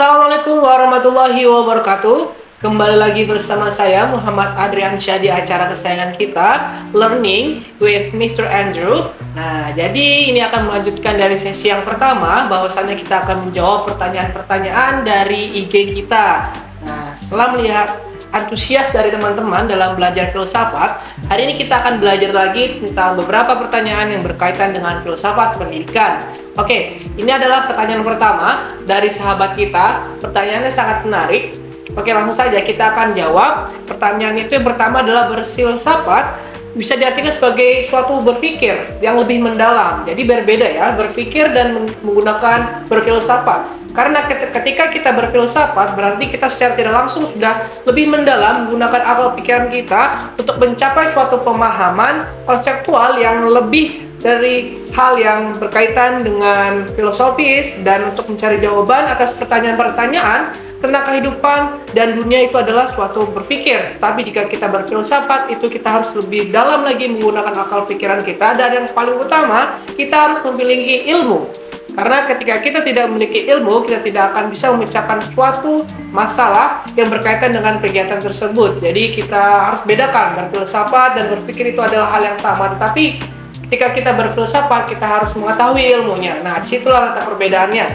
Assalamualaikum warahmatullahi wabarakatuh. Kembali lagi bersama saya Muhammad Adriansyah di acara kesayangan kita, Learning with Mr. Andrew. Nah, jadi ini akan melanjutkan dari sesi yang pertama, bahwasannya kita akan menjawab pertanyaan-pertanyaan dari IG kita. Nah, setelah melihat antusias dari teman-teman dalam belajar filsafat, hari ini kita akan belajar lagi tentang beberapa pertanyaan yang berkaitan dengan filsafat pendidikan. Oke, ini adalah pertanyaan pertama dari sahabat kita. Pertanyaannya sangat menarik. Oke, langsung saja kita akan jawab. Pertanyaan itu yang pertama adalah berfilsafat bisa diartikan sebagai suatu berpikir yang lebih mendalam. Jadi berbeda ya, berpikir dan menggunakan berfilsafat. Karena ketika kita berfilsafat, berarti kita secara tidak langsung sudah lebih mendalam menggunakan akal pikiran kita untuk mencapai suatu pemahaman konseptual yang lebih dari hal yang berkaitan dengan filosofis, dan untuk mencari jawaban atas pertanyaan-pertanyaan tentang kehidupan dan dunia itu adalah suatu berpikir. Tapi jika kita berfilsafat, itu kita harus lebih dalam lagi menggunakan akal pikiran kita, dan yang paling utama kita harus memiliki ilmu. Karena ketika kita tidak memiliki ilmu, kita tidak akan bisa memecahkan suatu masalah yang berkaitan dengan kegiatan tersebut. Jadi kita harus bedakan, berfilsafat dan berpikir itu adalah hal yang sama. Tetapi ketika kita berfilsafat, kita harus mengetahui ilmunya. Nah, disitulah letak perbedaannya.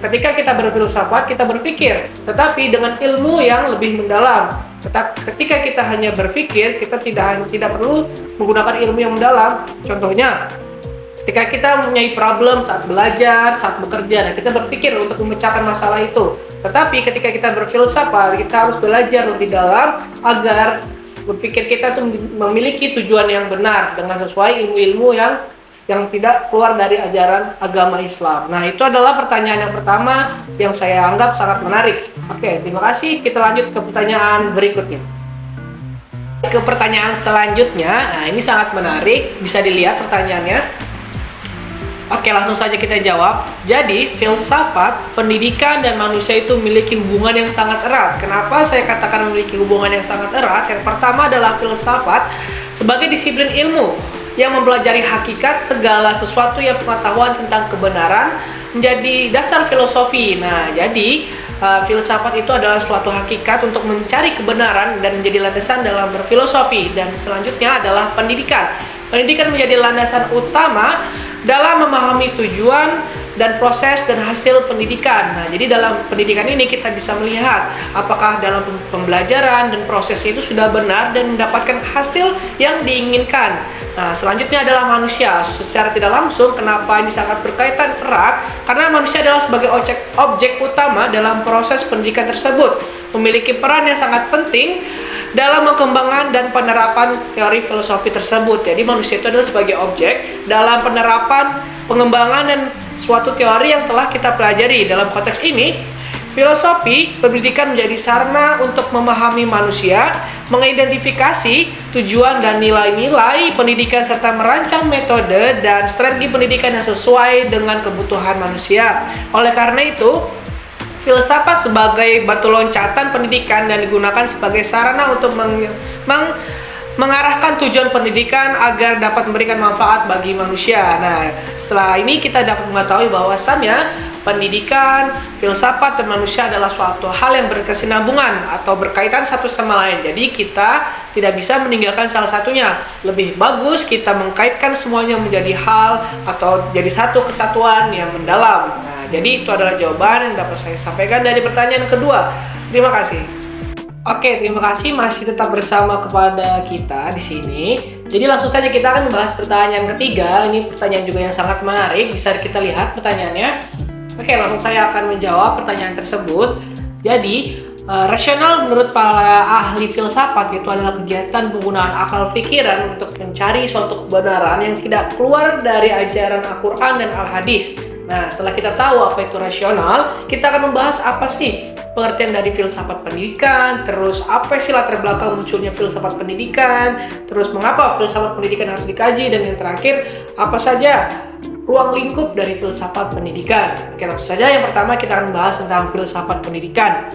Ketika kita berfilsafat, kita berpikir, tetapi dengan ilmu yang lebih mendalam. Ketika kita hanya berpikir, kita tidak perlu menggunakan ilmu yang mendalam. Contohnya, ketika kita mempunyai problem saat belajar, saat bekerja, nah kita berpikir untuk memecahkan masalah itu. Tetapi ketika kita berfilsafat, kita harus belajar lebih dalam agar berpikir kita tuh memiliki tujuan yang benar dengan sesuai ilmu-ilmu yang tidak keluar dari ajaran agama Islam. Nah, itu adalah pertanyaan yang pertama yang saya anggap sangat menarik. Oke, terima kasih. Kita lanjut ke pertanyaan berikutnya. Ke pertanyaan selanjutnya, nah ini sangat menarik. Bisa dilihat pertanyaannya. Oke, langsung saja kita jawab. Jadi, filsafat, pendidikan, dan manusia itu memiliki hubungan yang sangat erat. Kenapa saya katakan memiliki hubungan yang sangat erat? Yang pertama adalah filsafat sebagai disiplin ilmu yang mempelajari hakikat segala sesuatu yang pengetahuan tentang kebenaran menjadi dasar filosofi. Nah, jadi filsafat itu adalah suatu hakikat untuk mencari kebenaran dan menjadi landasan dalam berfilosofi. Dan selanjutnya adalah pendidikan. Pendidikan menjadi landasan utama dalam memahami tujuan dan proses dan hasil pendidikan. Nah, jadi dalam pendidikan ini kita bisa melihat apakah dalam pembelajaran dan proses itu sudah benar dan mendapatkan hasil yang diinginkan. Nah, selanjutnya adalah manusia. Secara tidak langsung, kenapa ini sangat berkaitan erat? Karena manusia adalah sebagai objek utama dalam proses pendidikan tersebut, memiliki peran yang sangat penting dalam mengembangkan dan penerapan teori filosofi tersebut. Jadi manusia itu adalah sebagai objek dalam penerapan, pengembangan, dan suatu teori yang telah kita pelajari. Dalam konteks ini, filosofi pendidikan menjadi sarana untuk memahami manusia, mengidentifikasi tujuan dan nilai-nilai pendidikan, serta merancang metode dan strategi pendidikan yang sesuai dengan kebutuhan manusia. Oleh karena itu, filsafat sebagai batu loncatan pendidikan dan digunakan sebagai sarana untuk mengarahkan tujuan pendidikan agar dapat memberikan manfaat bagi manusia. Nah, setelah ini kita dapat mengetahui bahwasannya pendidikan, filsafat, dan manusia adalah suatu hal yang berkesinambungan atau berkaitan satu sama lain. Jadi kita tidak bisa meninggalkan salah satunya. Lebih bagus kita mengkaitkan semuanya menjadi hal atau jadi satu kesatuan yang mendalam. Nah, jadi itu adalah jawaban yang dapat saya sampaikan dari pertanyaan kedua. Terima kasih. Oke, terima kasih masih tetap bersama kepada kita di sini. Jadi langsung saja kita akan membahas pertanyaan ketiga. Ini pertanyaan juga yang sangat menarik. Bisa kita lihat pertanyaannya. Oke, langsung saya akan menjawab pertanyaan tersebut. Jadi, rasional menurut para ahli filsafat itu adalah kegiatan penggunaan akal pikiran untuk mencari suatu kebenaran yang tidak keluar dari ajaran Al-Quran dan Al-Hadis. Nah, setelah kita tahu apa itu rasional, kita akan membahas apa sih pengertian dari filsafat pendidikan, terus apa sih latar belakang munculnya filsafat pendidikan, terus mengapa filsafat pendidikan harus dikaji, dan yang terakhir, apa saja ruang lingkup dari filsafat pendidikan. Oke, langsung saja yang pertama kita akan bahas tentang filsafat pendidikan.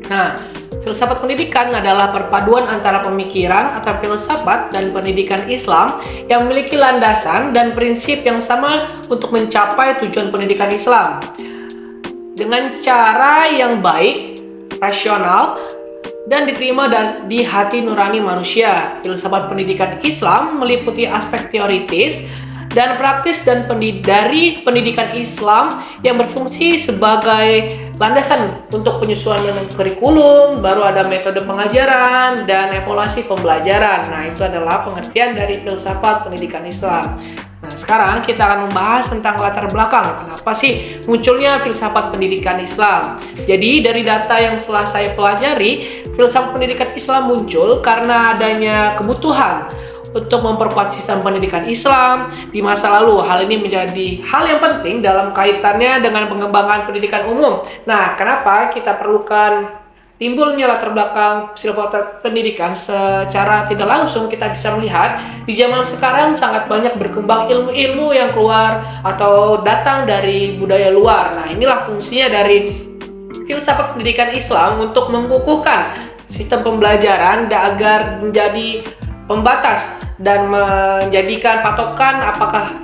Nah, filsafat pendidikan adalah perpaduan antara pemikiran atau filsafat dan pendidikan Islam yang memiliki landasan dan prinsip yang sama untuk mencapai tujuan pendidikan Islam. dengan cara yang baik, rasional, dan diterima di hati nurani manusia. Filsafat pendidikan Islam meliputi aspek teoritis dan praktis dari pendidikan Islam yang berfungsi sebagai landasan untuk penyusunan kurikulum, baru ada metode pengajaran dan evaluasi pembelajaran. Nah, itu adalah pengertian dari filsafat pendidikan Islam. Nah, sekarang kita akan membahas tentang latar belakang. Kenapa sih munculnya filsafat pendidikan Islam? Jadi, dari data yang setelah saya pelajari, filsafat pendidikan Islam muncul karena adanya kebutuhan untuk memperkuat sistem pendidikan Islam di masa lalu. Hal ini menjadi hal yang penting dalam kaitannya dengan pengembangan pendidikan umum. Nah, kenapa kita perlukan timbulnya latar belakang filsafat pendidikan? Secara tidak langsung kita bisa melihat di zaman sekarang sangat banyak berkembang ilmu-ilmu yang keluar atau datang dari budaya luar. Nah, inilah fungsinya dari filsafat pendidikan Islam untuk mengukuhkan sistem pembelajaran agar menjadi pembatas dan menjadikan patokan apakah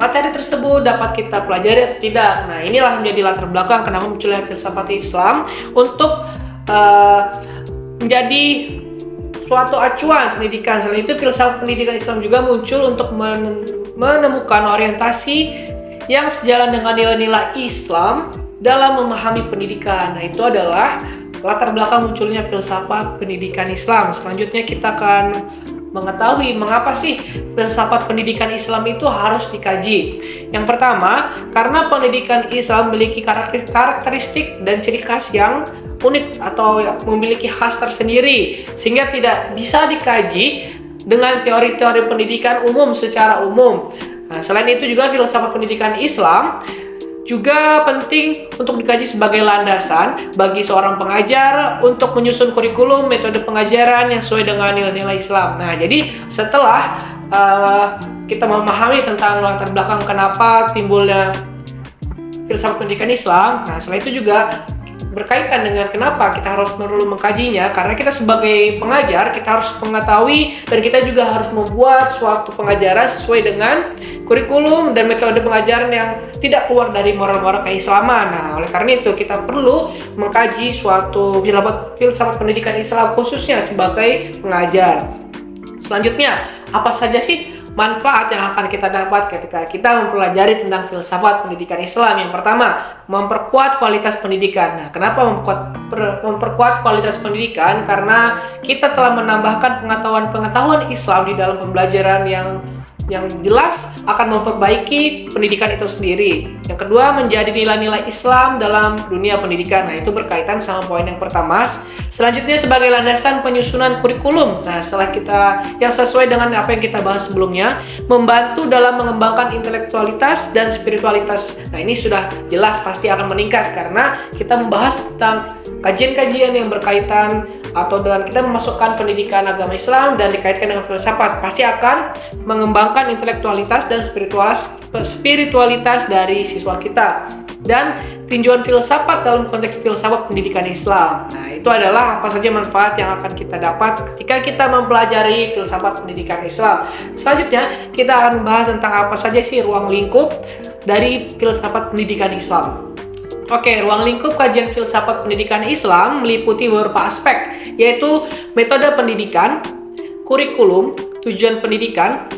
materi tersebut dapat kita pelajari atau tidak. Nah, inilah menjadi latar belakang kenapa munculnya filsafat Islam untuk menjadi suatu acuan pendidikan. Selain itu, filsafat pendidikan Islam juga muncul untuk menemukan orientasi yang sejalan dengan nilai-nilai Islam dalam memahami pendidikan. Nah, itu adalah latar belakang munculnya filsafat pendidikan Islam. Selanjutnya kita akan mengetahui mengapa sih filsafat pendidikan Islam itu harus dikaji. Yang pertama, karena pendidikan Islam memiliki karakteristik dan ciri khas yang unik atau memiliki khas tersendiri, sehingga tidak bisa dikaji dengan teori-teori pendidikan umum secara umum. Nah, selain itu juga filsafat pendidikan Islam juga penting untuk dikaji sebagai landasan bagi seorang pengajar untuk menyusun kurikulum metode pengajaran yang sesuai dengan nilai-nilai Islam. Nah, jadi setelah kita memahami tentang latar belakang kenapa timbulnya filsafat pendidikan Islam, nah setelah itu juga berkaitan dengan kenapa kita harus perlu mengkajinya, karena kita sebagai pengajar kita harus mengetahui dan kita juga harus membuat suatu pengajaran sesuai dengan kurikulum dan metode pengajaran yang tidak keluar dari moral-moral keislaman. Nah, oleh karena itu kita perlu mengkaji suatu filsafat pendidikan Islam khususnya sebagai pengajar. Selanjutnya, apa saja sih manfaat yang akan kita dapat ketika kita mempelajari tentang filsafat pendidikan Islam? Yang pertama, memperkuat kualitas pendidikan. Nah, kenapa memperkuat kualitas pendidikan? Karena kita telah menambahkan pengetahuan Islam di dalam pembelajaran yang jelas akan memperbaiki pendidikan itu sendiri. Yang kedua, menjadi nilai-nilai Islam dalam dunia pendidikan. Nah, itu berkaitan sama poin yang pertama. Selanjutnya, sebagai landasan penyusunan kurikulum. Nah, setelah yang sesuai dengan apa yang kita bahas sebelumnya, membantu dalam mengembangkan intelektualitas dan spiritualitas. Nah, ini sudah jelas pasti akan meningkat karena kita membahas tentang kajian-kajian yang berkaitan atau dengan kita memasukkan pendidikan agama Islam dan dikaitkan dengan filsafat, pasti akan mengembangkan intelektualitas dan spiritualitas dari siswa kita. Dan tinjauan filsafat dalam konteks filsafat pendidikan Islam. Nah, itu adalah apa saja manfaat yang akan kita dapat ketika kita mempelajari filsafat pendidikan Islam. Selanjutnya, kita akan membahas tentang apa saja sih ruang lingkup dari filsafat pendidikan Islam. Oke, ruang lingkup kajian filsafat pendidikan Islam meliputi beberapa aspek, yaitu metode pendidikan, kurikulum, tujuan pendidikan,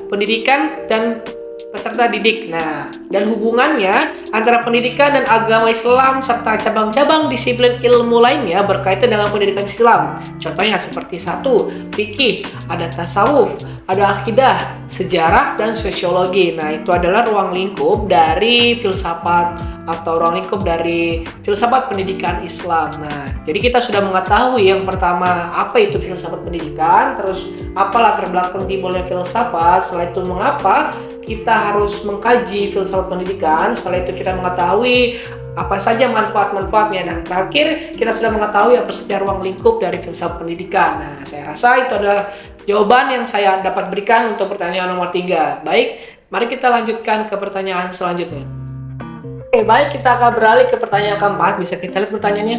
dan peserta didik. Nah, dan hubungannya antara pendidikan dan agama Islam serta cabang-cabang disiplin ilmu lainnya berkaitan dengan pendidikan Islam. Contohnya seperti 1. Fikih, ada tasawuf, ada akidah, sejarah, dan sosiologi. Nah, itu adalah ruang lingkup dari filsafat atau ruang lingkup dari filsafat pendidikan Islam. Nah, jadi kita sudah mengetahui yang pertama apa itu filsafat pendidikan, terus apa latar belakang timbulnya filsafat, setelah itu mengapa kita harus mengkaji filsafat pendidikan, setelah itu kita mengetahui apa saja manfaat-manfaatnya, dan terakhir kita sudah mengetahui apa saja ruang lingkup dari filsafat pendidikan. Nah, saya rasa itu adalah jawaban yang saya dapat berikan untuk pertanyaan nomor 3. Baik, mari kita lanjutkan ke pertanyaan selanjutnya. Oke, baik, kita akan beralih ke pertanyaan keempat. Bisa kita lihat pertanyaannya?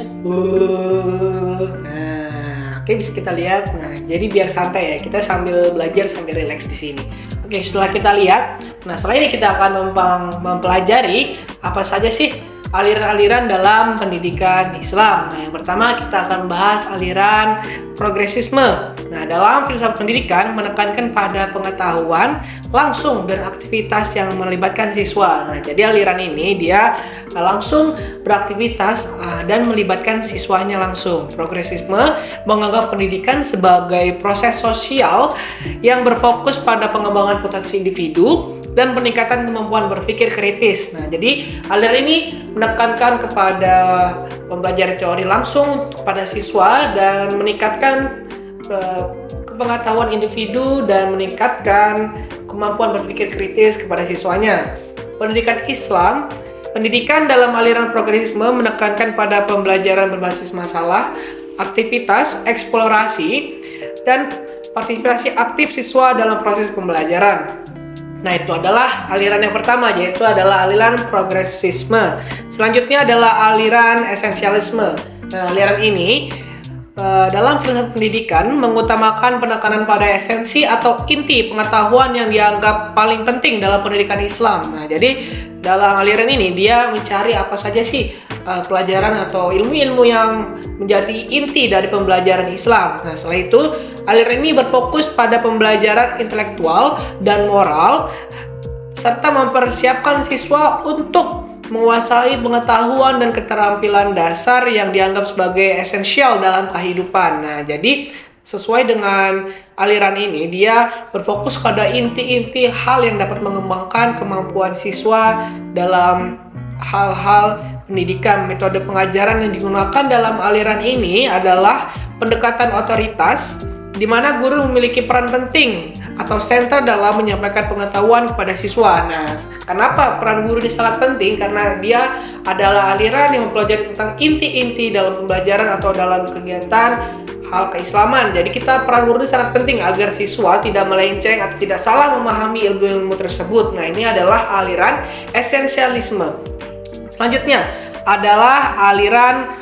Nah, oke, bisa kita lihat. Nah, jadi biar santai ya, kita sambil belajar sambil relax di sini. Oke, setelah kita lihat, nah setelah ini kita akan mempelajari apa saja sih aliran-aliran dalam pendidikan Islam. Nah, yang pertama kita akan bahas aliran progresisme. Nah, dalam filsafat pendidikan menekankan pada pengetahuan langsung dan aktivitas yang melibatkan siswa. Nah, jadi aliran ini dia langsung beraktivitas dan melibatkan siswanya langsung. Progresisme menganggap pendidikan sebagai proses sosial yang berfokus pada pengembangan potensi individu dan peningkatan kemampuan berpikir kritis. Nah, jadi aliran ini menekankan kepada pembelajaran teori langsung kepada siswa dan meningkatkan pengetahuan individu dan meningkatkan kemampuan berpikir kritis kepada siswanya. Pendidikan dalam aliran progresisme menekankan pada pembelajaran berbasis masalah, aktivitas, eksplorasi, dan partisipasi aktif siswa dalam proses pembelajaran. Nah, itu adalah aliran yang pertama, yaitu adalah aliran progresisme. Selanjutnya adalah aliran esensialisme. Nah, aliran ini dalam filsafat pendidikan mengutamakan penekanan pada esensi atau inti pengetahuan yang dianggap paling penting dalam pendidikan Islam. Nah, jadi dalam aliran ini dia mencari apa saja sih pelajaran atau ilmu-ilmu yang menjadi inti dari pembelajaran Islam. Nah, setelah itu aliran ini berfokus pada pembelajaran intelektual dan moral serta mempersiapkan siswa untuk menguasai pengetahuan dan keterampilan dasar yang dianggap sebagai esensial dalam kehidupan. Nah, jadi sesuai dengan aliran ini, dia berfokus pada inti-inti hal yang dapat mengembangkan kemampuan siswa dalam hal-hal pendidikan. Metode pengajaran yang digunakan dalam aliran ini adalah pendekatan otoritas, di mana guru memiliki peran penting atau center dalam menyampaikan pengetahuan kepada siswa. Nah, kenapa peran guru ini sangat penting? Karena dia adalah aliran yang mempelajari tentang inti-inti dalam pembelajaran atau dalam kegiatan hal keislaman. Jadi peran guru ini sangat penting agar siswa tidak melenceng atau tidak salah memahami ilmu-ilmu tersebut. Nah, ini adalah aliran esensialisme. Selanjutnya adalah aliran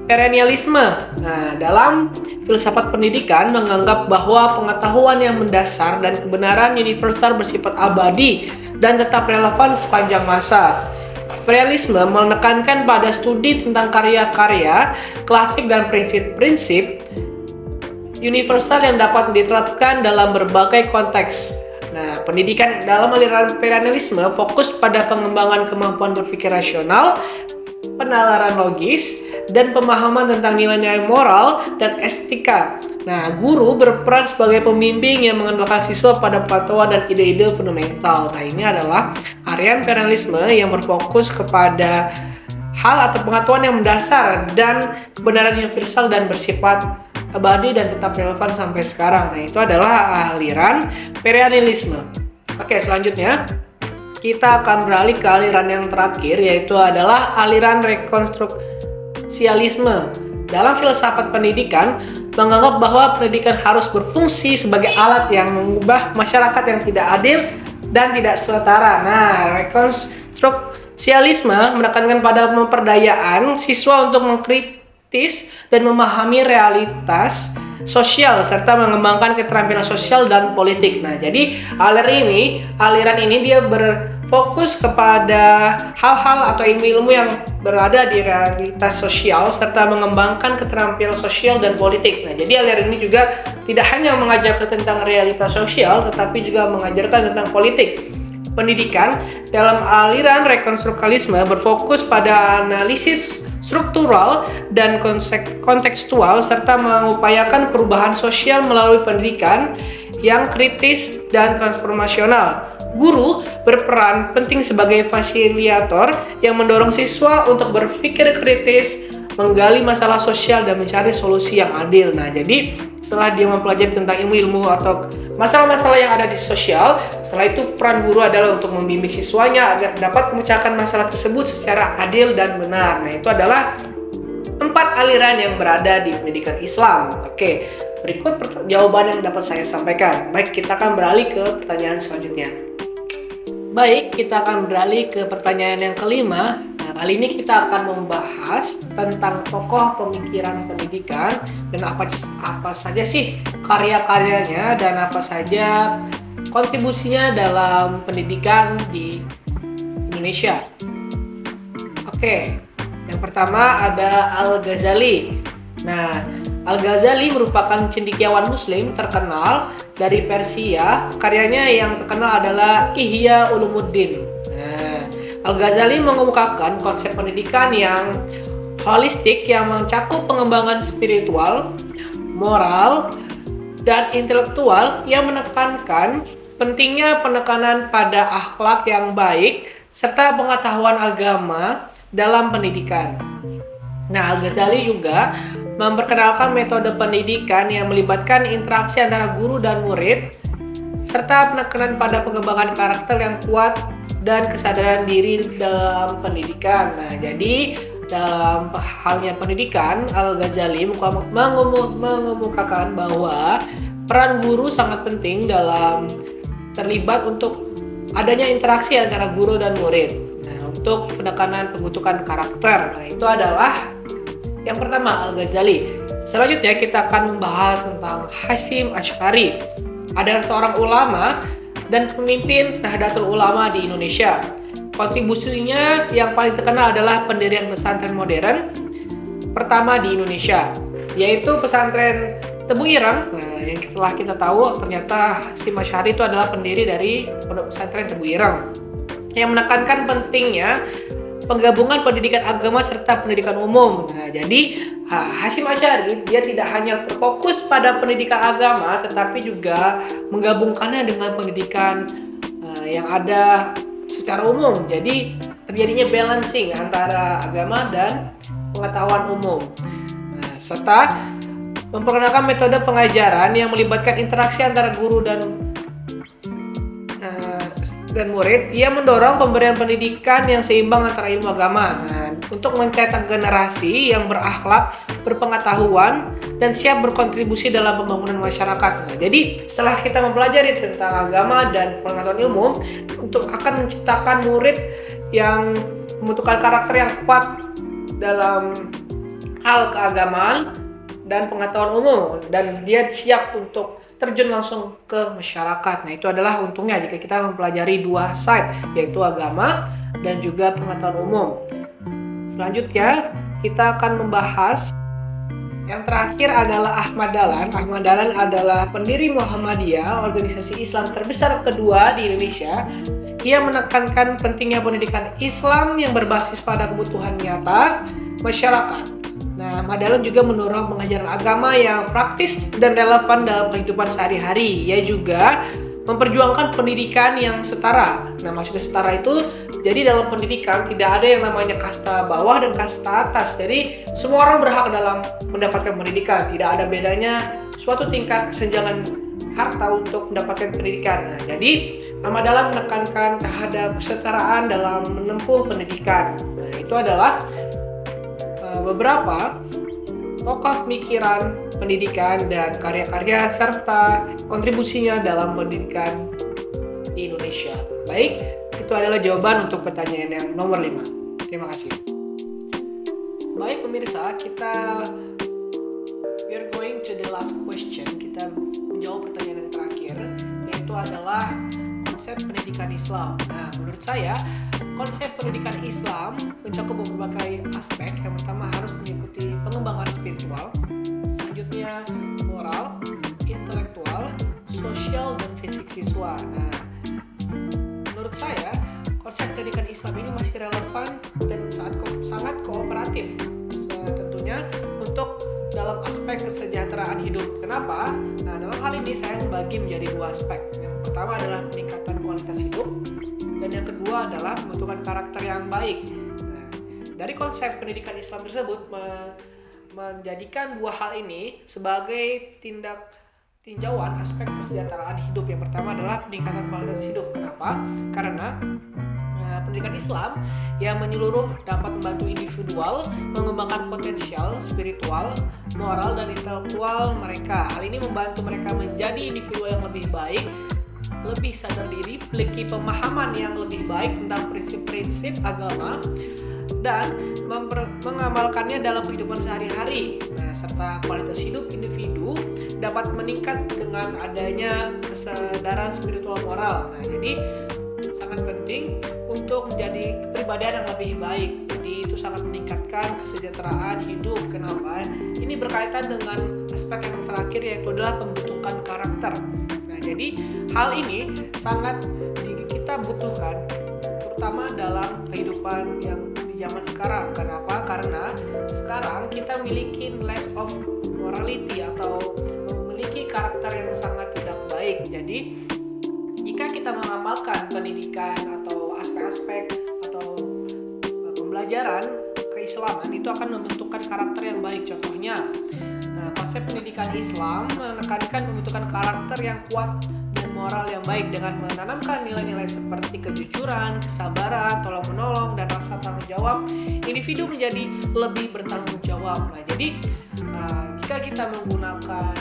perennialisme. Nah, dalam filsafat pendidikan menganggap bahwa pengetahuan yang mendasar dan kebenaran universal bersifat abadi dan tetap relevan sepanjang masa. Perennialisme menekankan pada studi tentang karya-karya klasik dan prinsip-prinsip universal yang dapat diterapkan dalam berbagai konteks. Nah, pendidikan dalam aliran perennialisme fokus pada pengembangan kemampuan berpikir rasional, penalaran logis, dan pemahaman tentang nilai-nilai moral dan estetika. Nah, guru berperan sebagai pembimbing yang mengenalkan siswa pada pengetahuan dan ide-ide fundamental. Nah, ini adalah aliran perennialisme yang berfokus kepada hal atau pengetahuan yang mendasar dan kebenaran universal dan bersifat abadi dan tetap relevan sampai sekarang. Nah, itu adalah aliran perennialisme. Oke, selanjutnya kita akan beralih ke aliran yang terakhir, yaitu adalah aliran rekonstruksialisme. Dalam filsafat pendidikan menganggap bahwa pendidikan harus berfungsi sebagai alat yang mengubah masyarakat yang tidak adil dan tidak setara. Nah, rekonstruksialisme menekankan pada pemberdayaan siswa untuk mengkritis dan memahami realitas sosial serta mengembangkan keterampilan sosial dan politik. Nah, jadi aliran ini dia berfokus kepada hal-hal atau ilmu-ilmu yang berada di realitas sosial serta mengembangkan keterampilan sosial dan politik. Nah, jadi aliran ini juga tidak hanya mengajarkan tentang realitas sosial tetapi juga mengajarkan tentang politik. Pendidikan dalam aliran rekonstruksialisme berfokus pada analisis struktural dan kontekstual serta mengupayakan perubahan sosial melalui pendidikan yang kritis dan transformasional. Guru berperan penting sebagai fasilitator yang mendorong siswa untuk berpikir kritis, menggali masalah sosial dan mencari solusi yang adil. Nah, jadi setelah dia mempelajari tentang ilmu-ilmu atau masalah-masalah yang ada di sosial, setelah itu peran guru adalah untuk membimbing siswanya agar dapat memecahkan masalah tersebut secara adil dan benar. Nah, itu adalah 4 aliran yang berada di pendidikan Islam. Oke, berikut jawaban yang dapat saya sampaikan. Baik, kita akan beralih ke pertanyaan selanjutnya. Baik, kita akan beralih ke pertanyaan yang kelima. Nah, kali ini kita akan membahas tentang tokoh pemikiran pendidikan dan apa saja sih karya-karyanya dan apa saja kontribusinya dalam pendidikan di Indonesia. Oke, yang pertama ada Al-Ghazali. Nah, Al-Ghazali merupakan cendekiawan muslim terkenal dari Persia. Karyanya yang terkenal adalah Ihya Ulumuddin. Nah, Al-Ghazali mengemukakan konsep pendidikan yang holistik yang mencakup pengembangan spiritual, moral, dan intelektual yang menekankan pentingnya penekanan pada akhlak yang baik serta pengetahuan agama dalam pendidikan. Nah, Al-Ghazali juga memperkenalkan metode pendidikan yang melibatkan interaksi antara guru dan murid serta penekanan pada pengembangan karakter yang kuat dan kesadaran diri dalam pendidikan. Nah, jadi dalam halnya pendidikan, Al-Ghazali mengemukakan bahwa peran guru sangat penting dalam terlibat untuk adanya interaksi antara guru dan murid. Nah, untuk penekanan pembentukan karakter, nah itu adalah yang pertama Al-Ghazali. Selanjutnya kita akan membahas tentang Hasyim Asy'ari. Adalah seorang ulama dan pemimpin Nahdlatul Ulama di Indonesia. Kontribusinya yang paling terkenal adalah pendirian pesantren modern pertama di Indonesia, yaitu pesantren Tebu Ireng. Nah, yang setelah kita tahu ternyata Hasyim Asy'ari itu adalah pendiri dari pondok pesantren Tebu Ireng yang menekankan pentingnya penggabungan pendidikan agama serta pendidikan umum. Nah, jadi Hasyim Asy'ari dia tidak hanya terfokus pada pendidikan agama, tetapi juga menggabungkannya dengan pendidikan yang ada secara umum. Jadi terjadinya balancing antara agama dan pengetahuan umum. Nah, serta memperkenalkan metode pengajaran yang melibatkan interaksi antara guru dan murid. Ia mendorong pemberian pendidikan yang seimbang antara ilmu agama, untuk mencetak generasi yang berakhlak, berpengetahuan, dan siap berkontribusi dalam pembangunan masyarakat. Nah, jadi setelah kita mempelajari tentang agama dan pengetahuan ilmu, untuk akan menciptakan murid yang membutuhkan karakter yang kuat dalam hal keagamaan dan pengetahuan umum, dan dia siap untuk terjun langsung ke masyarakat. Nah, itu adalah untungnya jika kita mempelajari dua side, yaitu agama dan juga pengetahuan umum. Selanjutnya, kita akan membahas yang terakhir adalah Ahmad Dahlan. Ahmad Dahlan adalah pendiri Muhammadiyah, organisasi Islam terbesar kedua di Indonesia. Ia menekankan pentingnya pendidikan Islam yang berbasis pada kebutuhan nyata masyarakat. Nah, Ahmad Dahlan juga mendorong pengajaran agama yang praktis dan relevan dalam kehidupan sehari-hari. Ia juga memperjuangkan pendidikan yang setara. Nah, maksudnya setara itu, jadi dalam pendidikan tidak ada yang namanya kasta bawah dan kasta atas. Jadi semua orang berhak dalam mendapatkan pendidikan. Tidak ada bedanya suatu tingkat kesenjangan harta untuk mendapatkan pendidikan. Nah, jadi Ahmad Dahlan menekankan terhadap kesetaraan dalam menempuh pendidikan. Nah, itu adalah beberapa tokoh pemikiran pendidikan dan karya-karya serta kontribusinya dalam pendidikan di Indonesia. Baik, itu adalah jawaban untuk pertanyaan yang nomor 5. Terima kasih. Baik pemirsa, we are going to the last question. Kita menjawab pertanyaan yang terakhir, yaitu adalah konsep pendidikan Islam. Nah, menurut saya konsep pendidikan Islam mencakup berbagai aspek. Yang pertama harus mengikuti pengembangan spiritual, selanjutnya moral, intelektual, sosial, dan fisik siswa. Nah, menurut saya konsep pendidikan Islam ini masih relevan dan sangat kooperatif, tentunya untuk dalam aspek kesejahteraan hidup. Kenapa? Nah, dalam hal ini saya membagi menjadi dua aspek. Yang pertama adalah peningkatan kualitas hidup, dan yang kedua adalah pembentukan karakter yang baik. Nah, dari konsep pendidikan Islam tersebut menjadikan dua hal ini sebagai tinjauan aspek kesejahteraan hidup. Yang pertama adalah peningkatan kualitas hidup. Kenapa? Karena pendidikan Islam yang menyeluruh dapat membantu individual mengembangkan potensial spiritual, moral, dan intelektual mereka. Hal ini membantu mereka menjadi individu yang lebih baik, lebih sadar diri, memiliki pemahaman yang lebih baik tentang prinsip-prinsip agama, dan mengamalkannya dalam kehidupan sehari-hari. Nah, serta kualitas hidup individu dapat meningkat dengan adanya kesadaran spiritual moral. Nah, jadi sangat penting untuk menjadi kepribadian yang lebih baik. Jadi itu sangat meningkatkan kesejahteraan hidup. Kenapa? Ini berkaitan dengan aspek yang terakhir, yaitu adalah pembentukan karakter. Nah, jadi hal ini sangat kita butuhkan, terutama dalam kehidupan yang di zaman sekarang. Kenapa? Karena sekarang kita memiliki less of morality atau memiliki karakter yang sangat tidak baik. Jadi jika kita mengamalkan pendidikan atau aspek-aspek atau pembelajaran keislaman, itu akan membentukkan karakter yang baik. Contohnya, konsep pendidikan Islam menekankan pembentukan karakter yang kuat dan moral yang baik dengan menanamkan nilai-nilai seperti kejujuran, kesabaran, tolong-menolong, dan rasa tanggung jawab. Individu menjadi lebih bertanggung jawab. Nah, jadi jika kita menggunakan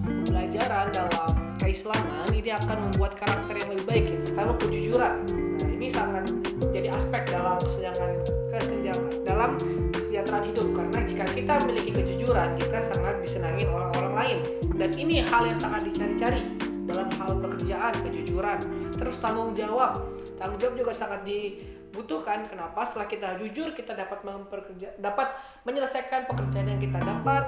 pembelajaran dalam keislaman, ini akan membuat karakter yang lebih baik. Yang pertama, kejujuran. Nah, ini sangat jadi aspek dalam kesejahteraan hidup, karena jika kita memiliki kejujuran, kita sangat disenangi orang-orang lain, dan ini hal yang sangat dicari-cari dalam hal pekerjaan, kejujuran. Terus tanggung jawab juga sangat dibutuhkan. Kenapa? Setelah kita jujur, kita dapat menyelesaikan pekerjaan yang kita dapat.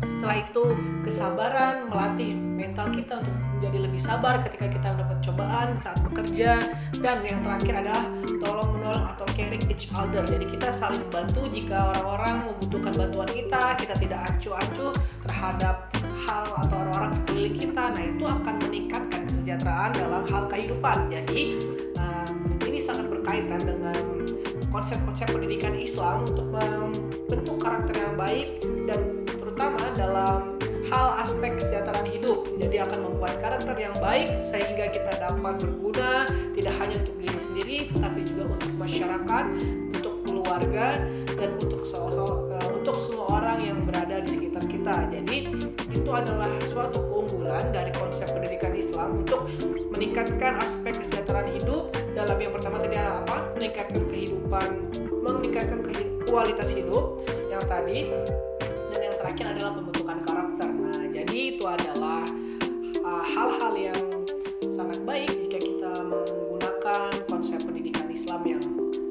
Setelah itu, kesabaran, melatih mental kita untuk menjadi lebih sabar ketika kita mendapat cobaan saat bekerja. Dan yang terakhir adalah tolong-menolong atau caring each other. Jadi kita saling membantu jika orang-orang membutuhkan bantuan kita tidak acuh-acuh terhadap hal atau orang-orang sekeliling kita. Nah, itu akan meningkatkan kesejahteraan dalam hal kehidupan. Jadi ini sangat berkaitan dengan konsep-konsep pendidikan Islam untuk membentuk karakter yang baik, dan terutama dalam hal aspek kesejahteraan hidup. Jadi akan membuat karakter yang baik sehingga kita dapat berguna tidak hanya untuk diri sendiri, tetapi juga untuk masyarakat, untuk keluarga, dan untuk semua orang yang berada di sekitar kita. Jadi itu adalah suatu keunggulan dari konsep pendidikan Islam untuk meningkatkan aspek kesejahteraan hidup. Dalam yang pertama tadi adalah apa? Meningkatkan kualitas hidup yang tadi. Dan yang terakhir adalah pembentukan karakter. Nah, jadi itu adalah hal-hal yang sangat baik jika kita menggunakan konsep pendidikan Islam yang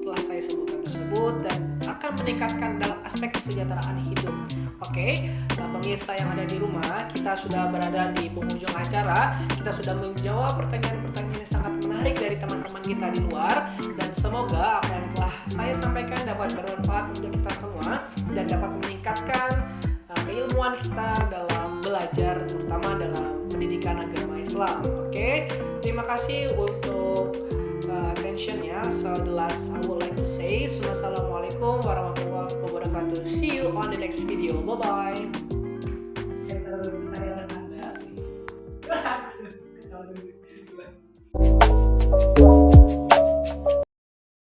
telah saya sebutkan tersebut, dan akan meningkatkan dalam aspek kesejahteraan hidup. Oke, pemirsa yang ada di rumah, kita sudah berada di penghujung acara. Kita sudah menjawab pertanyaan-pertanyaan yang sangat menarik dari teman-teman kita di luar, dan semoga apa yang telah saya sampaikan dapat bermanfaat untuk kita semua dan dapat meningkatkan keilmuan kita dalam belajar, terutama dalam pendidikan agama Islam. Oke, terima kasih untuk attention-nya. So the last I would like to say, Assalamualaikum warahmatullahi wabarakatuh. See you on the next video. Bye bye.